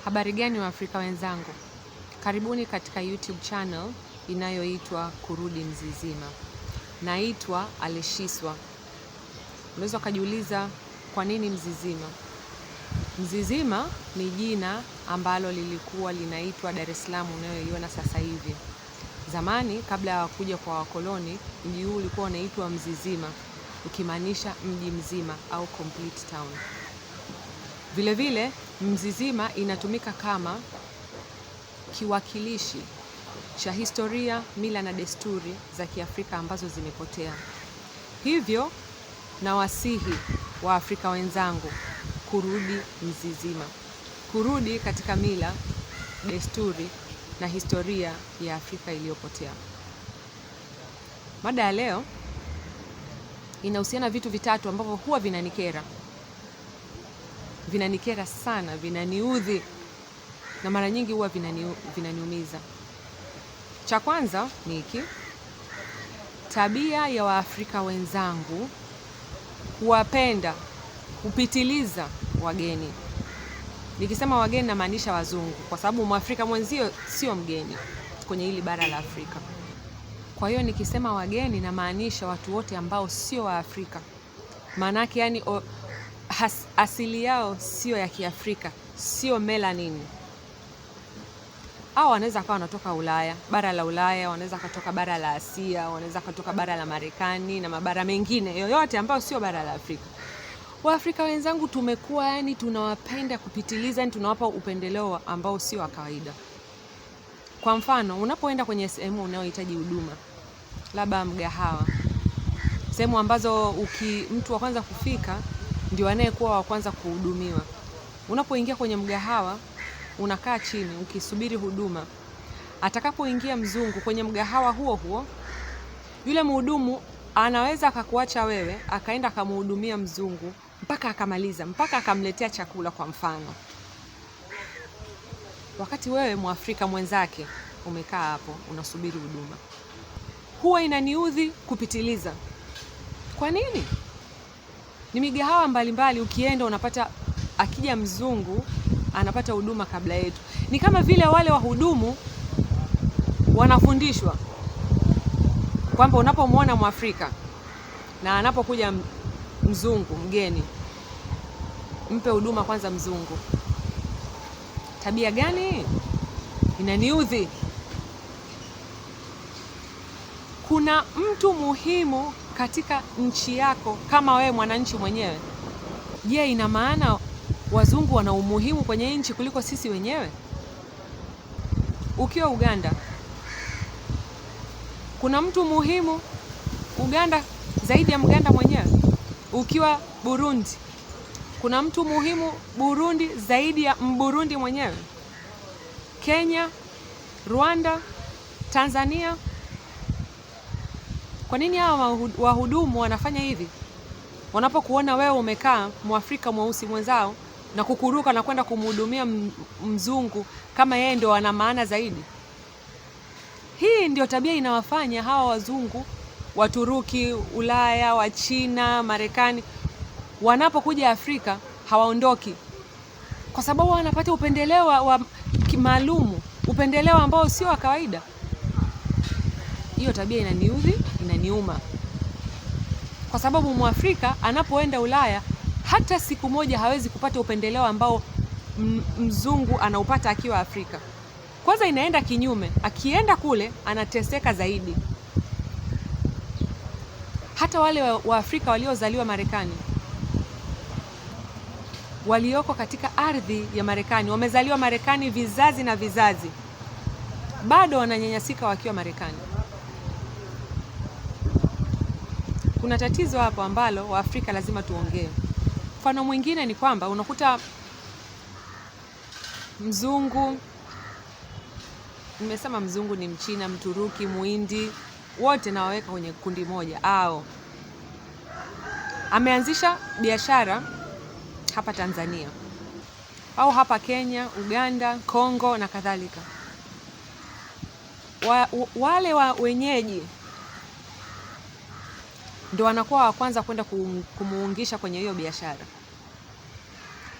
Habari gani Waafrika wenzangu? Karibuni katika YouTube channel inayoitwa Kurudi Mzizima. Naitwa Aleshiswa. Unaweza kujiuliza kwa nini Mzizima? Mzizima ni jina ambalo lilikuwa linaitwa Dar es Salaam unayoiona sasa hivi. Zamani kabla ya kuja kwa wakoloni, mji huu ulikuwa unaitwa Mzizima, ukimaanisha mji mzima au complete town. Vile vile Mzizima inatumika kama kiwakilishi cha historia, mila na desturi za Kiafrika ambazo zimepotea. Hivyo na wasihi wa Afrika wenzangu kurudi Mzizima, kurudi katika mila, desturi na historia ya Afrika iliyopotea. Mada ya leo inahusiana vitu vitatu ambavyo huwa vinanikera sana, vinaniudhi na mara nyingi huwa vinaniumiza. Cha kwanza ni hiki: tabia ya Waafrika wenzangu kuwapenda kupitiliza wageni. Nikisema wageni namaanisha wazungu, kwa sababu Mwafrika mwenzio sio mgeni kwenye hili bara la Afrika. Kwa hiyo nikisema wageni namaanisha watu wote ambao sio Waafrika. Maanake yani asili yao sio ya Kiafrika, sio melanin. Au wanaweza kuwa wanatoka Ulaya, bara la Ulaya, wanaweza kutoka bara la Asia, wanaweza kutoka bara la Marekani na mabara mengine yoyote ambao sio bara la Afrika. Waafrika wenzangu tumekuwa tunawapenda kupitiliza, tunawapa upendeleo ambao sio wa kawaida. Kwa mfano, unapoenda kwenye sehemu unayohitaji huduma, labda mgahawa, sehemu ambazo mtu wa kwanza kufika ndio anayekuwa wa kwanza kuhudumiwa. Unapoingia kwenye mgahawa, unakaa chini ukisubiri huduma. Atakapoingia mzungu kwenye mgahawa huo, yule mhudumu anaweza akakuacha wewe akaenda akamhudumia mzungu mpaka akamaliza, mpaka akamletea chakula kwa mfano, wakati wewe Mwafrika mwenzake umekaa hapo unasubiri huduma. Huwa inaniudhi kupitiliza. Kwa nini? Ni migahawa mbalimbali ukienda unapata akija mzungu anapata huduma kabla yetu. Ni kama vile wale wahudumu wanafundishwa kwamba unapomwona Mwafrika na anapokuja mzungu mgeni, mpe huduma kwanza mzungu. Tabia gani? Inaniudhi. Kuna mtu muhimu katika nchi yako kama wewe mwananchi mwenyewe. Je, ina maana wazungu wana umuhimu kwenye nchi kuliko sisi wenyewe? Ukiwa Uganda, kuna mtu muhimu Uganda zaidi ya Mganda mwenyewe? Ukiwa Burundi, kuna mtu muhimu Burundi zaidi ya Mburundi mwenyewe? Kenya, Rwanda, Tanzania. Kwa nini hawa wahudumu wanafanya hivi? Wanapokuona wewe umekaa Mwafrika mweusi mwenzao na kukuruka na kwenda kumhudumia mzungu kama yeye ndio ana maana zaidi. Hii ndio tabia inawafanya hawa wazungu, Waturuki, Ulaya, wa China, Marekani, wanapokuja Afrika hawaondoki, kwa sababu wanapata upendeleo wa maalumu, upendeleo ambao sio wa kawaida. Hiyo tabia inaniudhi, inaniuma. Kwa sababu Mwafrika anapoenda Ulaya hata siku moja hawezi kupata upendeleo ambao mzungu anaupata akiwa Afrika. Kwanza inaenda kinyume, akienda kule anateseka zaidi. Hata wale wa Afrika waliozaliwa Marekani, walioko katika ardhi ya Marekani, wamezaliwa Marekani vizazi na vizazi, bado wananyanyasika wakiwa Marekani. Kuna tatizo hapo ambalo Waafrika lazima tuongee. Mfano mwingine ni kwamba unakuta mzungu, nimesema mzungu ni Mchina, Mturuki, Muhindi, wote nawaweka kwenye kundi moja. Ameanzisha biashara hapa Tanzania au hapa Kenya, Uganda, Kongo na kadhalika. Wale wenyeji ndio wanakuwa wa kwanza kwenda kumuungisha kwenye hiyo biashara.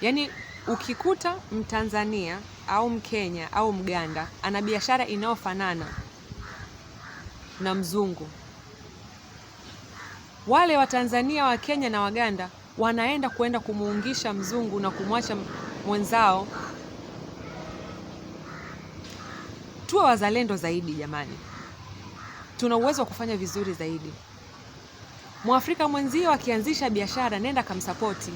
Yaani ukikuta Mtanzania au Mkenya au Mganda ana biashara inayofanana na mzungu, wale wa Tanzania, wa Kenya na Waganda wanaenda kumuungisha mzungu na kumwacha mwenzao. Tuwe wazalendo zaidi jamani, tuna uwezo wa kufanya vizuri zaidi. Mwafrika mwenzio akianzisha biashara, nenda kamsapoti,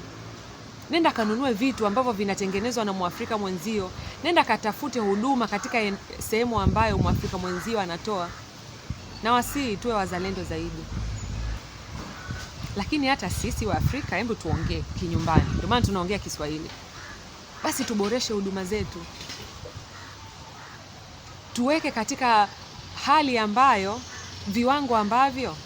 nenda kanunue vitu ambavyo vinatengenezwa na Mwafrika mwenzio, nenda katafute huduma katika sehemu ambayo Mwafrika mwenzio anatoa. Na wasii tuwe wazalendo zaidi. Lakini hata sisi wa Afrika, hebu tuongee kinyumbani. Ndio maana tunaongea Kiswahili. Basi tuboreshe huduma zetu, tuweke katika hali ambayo, viwango ambavyo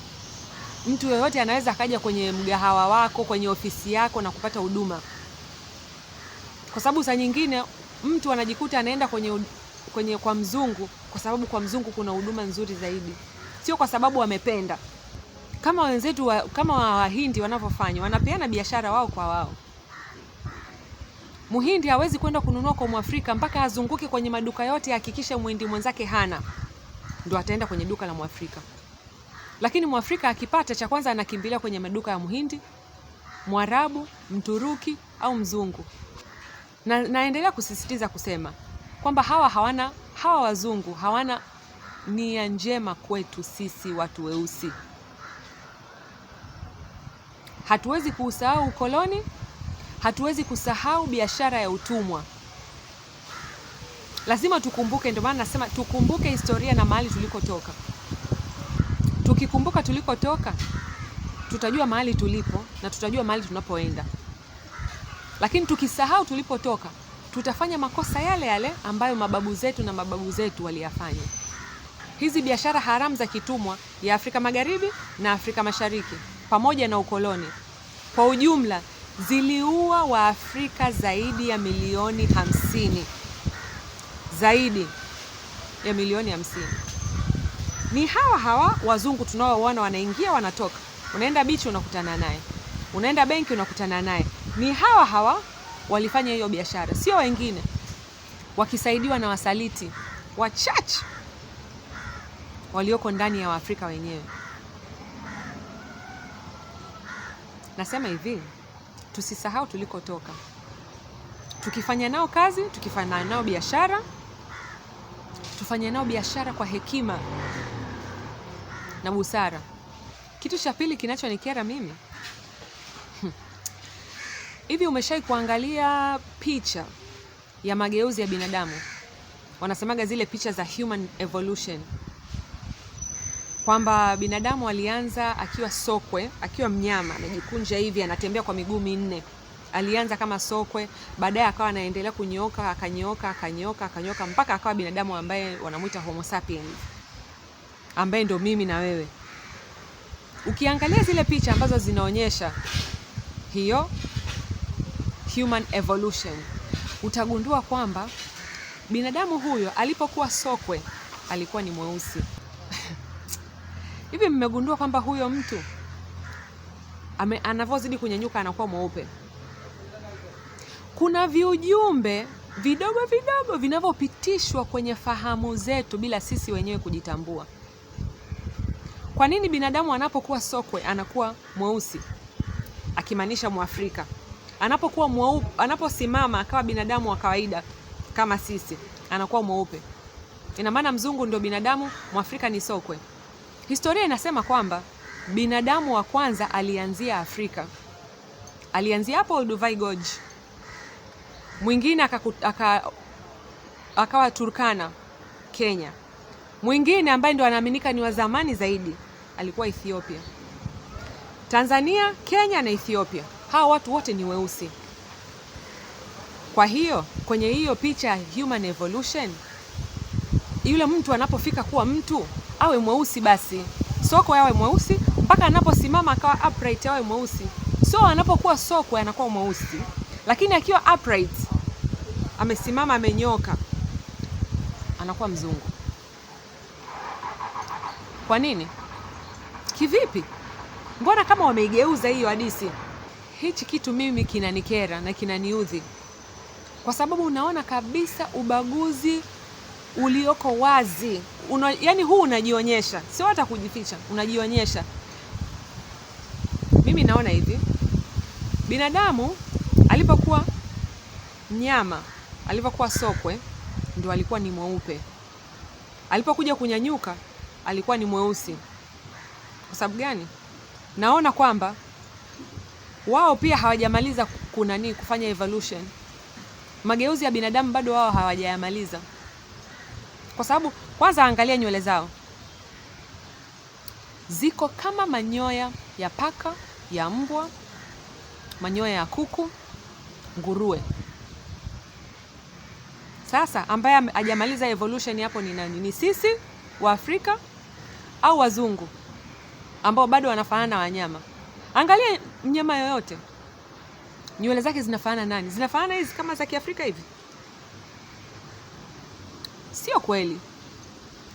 mtu yeyote anaweza akaja kwenye mgahawa wako, kwenye ofisi yako na kupata huduma. Kwa sababu saa nyingine mtu anajikuta anaenda kwa mzungu kwa sababu kwa mzungu kuna huduma nzuri zaidi, sio kwa sababu wamependa. Kama wenzetu kama Wahindi wanavyofanya, wanapeana biashara wao kwa wao. Muhindi hawezi kwenda kununua kwa Mwafrika mpaka azunguke kwenye maduka yote, hakikisha Muhindi mwenzake hana, ndio ataenda kwenye duka la Mwafrika. Lakini Mwafrika akipata cha kwanza anakimbilia kwenye maduka ya Muhindi, Mwarabu, Mturuki au mzungu. Naendelea kusisitiza kusema kwamba hawa wazungu hawana nia njema kwetu sisi watu weusi. Hatuwezi kusahau ukoloni, hatuwezi kusahau biashara ya utumwa. Lazima tukumbuke, ndio maana nasema tukumbuke historia na mahali tulikotoka. Tukikumbuka tulikotoka, tutajua mahali tulipo na tutajua mahali tunapoenda. Lakini tukisahau tulipotoka, tutafanya makosa yale yale ambayo mababu zetu waliyafanya. Hizi biashara haramu za kitumwa ya Afrika Magharibi na Afrika Mashariki pamoja na ukoloni kwa ujumla ziliua Waafrika zaidi ya milioni 50. Zaidi ya milioni 50. Ni hawa wazungu tunaowaona wanaingia wanatoka. Unaenda beach unakutana naye, unaenda benki unakutana naye. Ni hawa walifanya hiyo biashara, sio wengine, wakisaidiwa na wasaliti wachache walioko ndani ya Waafrika wenyewe. Nasema hivi, tusisahau tulikotoka. Tukifanya nao kazi, tukifanya nao biashara, tufanye nao biashara kwa hekima na busara. Kitu cha pili kinachonikera mimi, hivi umeshai kuangalia picha ya mageuzi ya binadamu? Wanasemaga zile picha za human evolution, kwamba binadamu alianza akiwa sokwe, akiwa mnyama anajikunja hivi, anatembea kwa miguu minne. Alianza kama sokwe, baadaye akawa anaendelea kunyooka, akanyooka mpaka akawa binadamu ambaye wanamuita Homo sapiens, ambaye ndo mimi na wewe. Ukiangalia zile picha ambazo zinaonyesha hiyo human evolution, utagundua kwamba binadamu huyo alipokuwa sokwe alikuwa ni mweusi. Hivi mmegundua kwamba huyo mtu anavyozidi kunyanyuka anakuwa mweupe? Kuna viujumbe vidogo vinavyopitishwa kwenye fahamu zetu bila sisi wenyewe kujitambua. Kwa nini binadamu anapokuwa sokwe anakuwa mweusi, akimaanisha Mwafrika? Anapokuwa mweupe, anaposimama akawa binadamu wa kawaida kama sisi, anakuwa mweupe. Ina maana mzungu ndio binadamu, Mwafrika ni sokwe. Historia inasema kwamba binadamu wa kwanza alianzia Afrika. Alianzia hapo Olduvai Gorge. Mwingine akawa Turkana, Kenya. Mwingine ambaye ndo anaaminika ni wa zamani zaidi alikuwa Ethiopia. Tanzania, Kenya na Ethiopia. Hawa watu wote ni weusi. Kwa hiyo kwenye hiyo picha ya human evolution, yule mtu anapofika kuwa mtu awe mweusi basi. Sokwe awe mweusi mpaka anaposimama akawa upright awe mweusi. So anapokuwa sokwe anakuwa mweusi, lakini akiwa upright, amesimama amenyoka, anakuwa mzungu. Kwa nini? Kivipi? Mbona kama wameigeuza hiyo hadithi? Hichi kitu mimi kinanikera na kinaniudhi. kwa sababu unaona kabisa ubaguzi ulioko wazi. Yani huu unajionyesha, sio hata kujificha, unajionyesha. Mimi naona hivi, binadamu alipokuwa mnyama, alipokuwa sokwe, ndio alikuwa ni mweupe. Alipokuja kunyanyuka, alikuwa ni mweusi. Kwa sababu gani? Naona kwamba wao pia hawajamaliza kufanya evolution. Mageuzi ya binadamu bado wao hawajayamaliza. Kwa sababu kwanza angalia nywele zao. Ziko kama manyoya ya paka, ya mbwa, manyoya ya kuku, nguruwe. Sasa ambaye hajamaliza evolution hapo ni nani? Ni sisi wa Afrika au wazungu ambao bado wanafanana na wanyama? Angalia mnyama yoyote, nywele zake zinafanana nani? Zinafanana hizi kama za Kiafrika hivi? Sio kweli.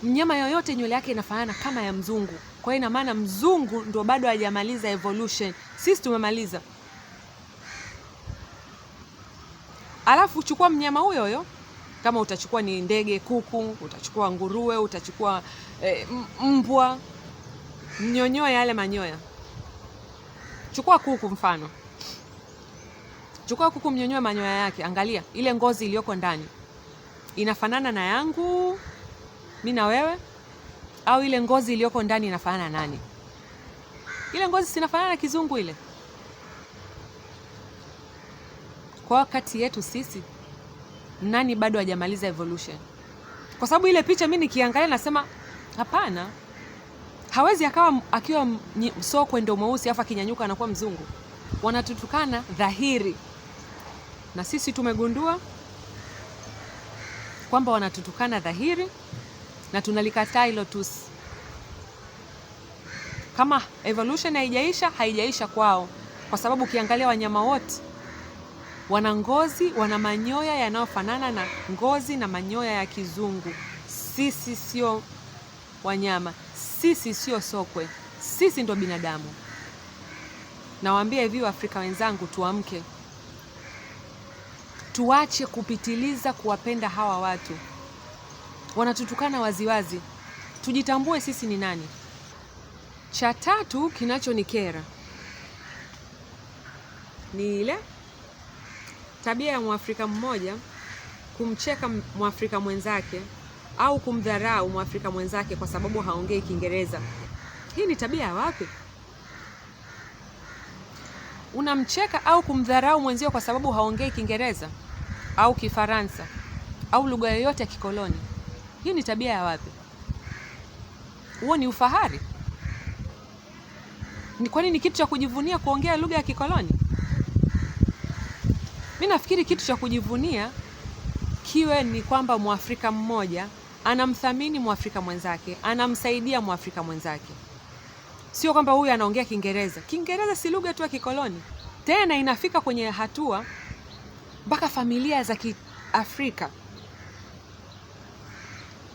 Mnyama yoyote nywele yake inafanana kama ya mzungu. Kwa hiyo ina maana mzungu ndio bado hajamaliza evolution. Sisi tumemaliza. Alafu chukua mnyama huyo huyo, kama utachukua ni ndege, kuku, utachukua nguruwe, utachukua mbwa, mnyonyoa yale manyoya. Chukua kuku mfano. Chukua kuku, mnyonyoe manyoya yake, angalia ile ngozi iliyoko ndani. Inafanana na yangu mimi na wewe, au ile ngozi iliyoko ndani inafanana nani? Ile ngozi sinafanana na kizungu ile. Kwa kati yetu sisi, nani bado hajamaliza evolution? Kwa sababu ile picha mimi nikiangalia nasema hapana. Hawezi akiwa sokwe ndio mweusi afa kinyanyuka anakuwa mzungu. Wanatutukana dhahiri. Na sisi tumegundua kwamba wanatutukana dhahiri na tunalikataa hilo tusi. Kama evolution haijaisha kwao, kwa sababu ukiangalia wanyama wote wana ngozi, wana manyoya yanayofanana na ngozi na manyoya ya kizungu. Sisi sio wanyama, sisi sio sokwe, sisi ndo binadamu. Nawaambia hivi Waafrika wenzangu, tuamke. Tuache kupitiliza kuwapenda hawa watu. Wanatutukana waziwazi. Tujitambue sisi ni nani. Cha tatu kinachonikera ni ile tabia ya Mwafrika mmoja kumcheka Mwafrika mwenzake au kumdharau Mwafrika mwenzake kwa sababu haongei Kiingereza. Hii ni tabia ya wapi? Unamcheka au kumdharau mwenzio kwa sababu haongei Kiingereza au Kifaransa au lugha yoyote ya kikoloni. Hii ni tabia ya wapi? Huo ni ufahari? Ni kwani ni kitu cha kujivunia kuongea lugha ya kikoloni? Mimi nafikiri kitu cha kujivunia kiwe ni kwamba Mwafrika mmoja anamthamini Mwafrika mwenzake, anamsaidia Mwafrika mwenzake. Sio kwamba huyu anaongea Kiingereza. Kiingereza si lugha tu ya kikoloni. Tena inafika kwenye hatua mpaka familia za Kiafrika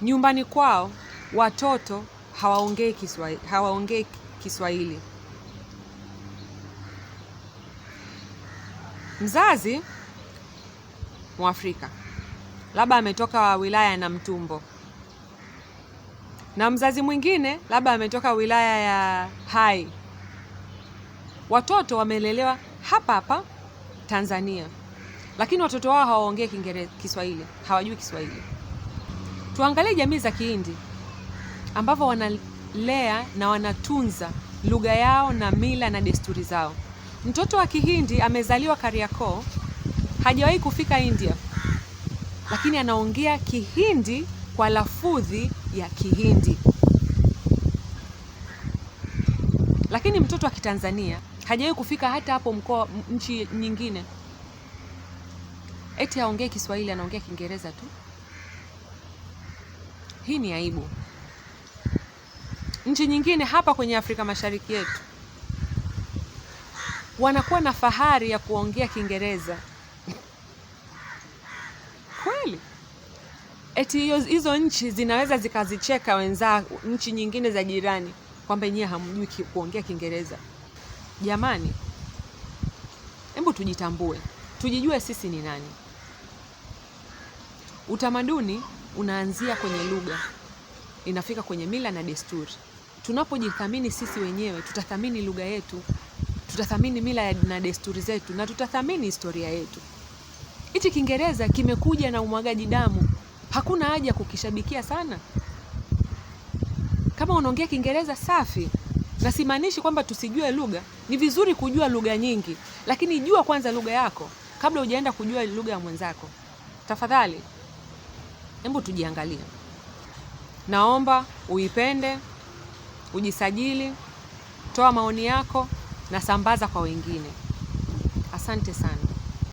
nyumbani kwao watoto hawaongei Kiswahili. Mzazi Mwafrika labda ametoka wilaya ya Namtumbo, na mzazi mwingine labda ametoka wilaya ya Hai. Watoto wamelelewa hapa hapa Tanzania, lakini watoto wao hawaongei Kiswahili, hawajui Kiswahili. Tuangalie jamii za Kihindi ambavyo wanalea na wanatunza lugha yao na mila na desturi zao. Mtoto wa Kihindi amezaliwa Kariakoo, hajawahi kufika India, lakini anaongea Kihindi kwa lafudhi ya Kihindi. Lakini mtoto wa Kitanzania hajawahi kufika hata hapo mkoa, nchi nyingine, eti haongei Kiswahili, anaongea Kiingereza tu. Hii ni aibu. Nchi nyingine hapa kwenye Afrika Mashariki yetu wanakuwa na fahari ya kuongea Kiingereza. Kweli? Eti hizo nchi zinaweza zikazicheka wenzao nchi nyingine za jirani kwamba yeye hamjui kuongea Kiingereza. Jamani, hebu tujitambue. Tujijue sisi ni nani. Utamaduni unaanzia kwenye lugha, inafika kwenye mila na desturi. Tunapojithamini sisi wenyewe, tutathamini lugha yetu, tutathamini mila na desturi zetu, na tutathamini historia yetu. Hichi Kiingereza kimekuja na umwagaji damu, hakuna haja kukishabikia sana. Kama unaongea Kiingereza safi, na simaanishi kwamba tusijue lugha, ni vizuri kujua lugha nyingi, lakini jua kwanza lugha yako kabla hujaenda kujua lugha ya mwenzako. Tafadhali, hebu tujiangalie. Naomba uipende, ujisajili, toa maoni yako na sambaza kwa wengine. Asante sana.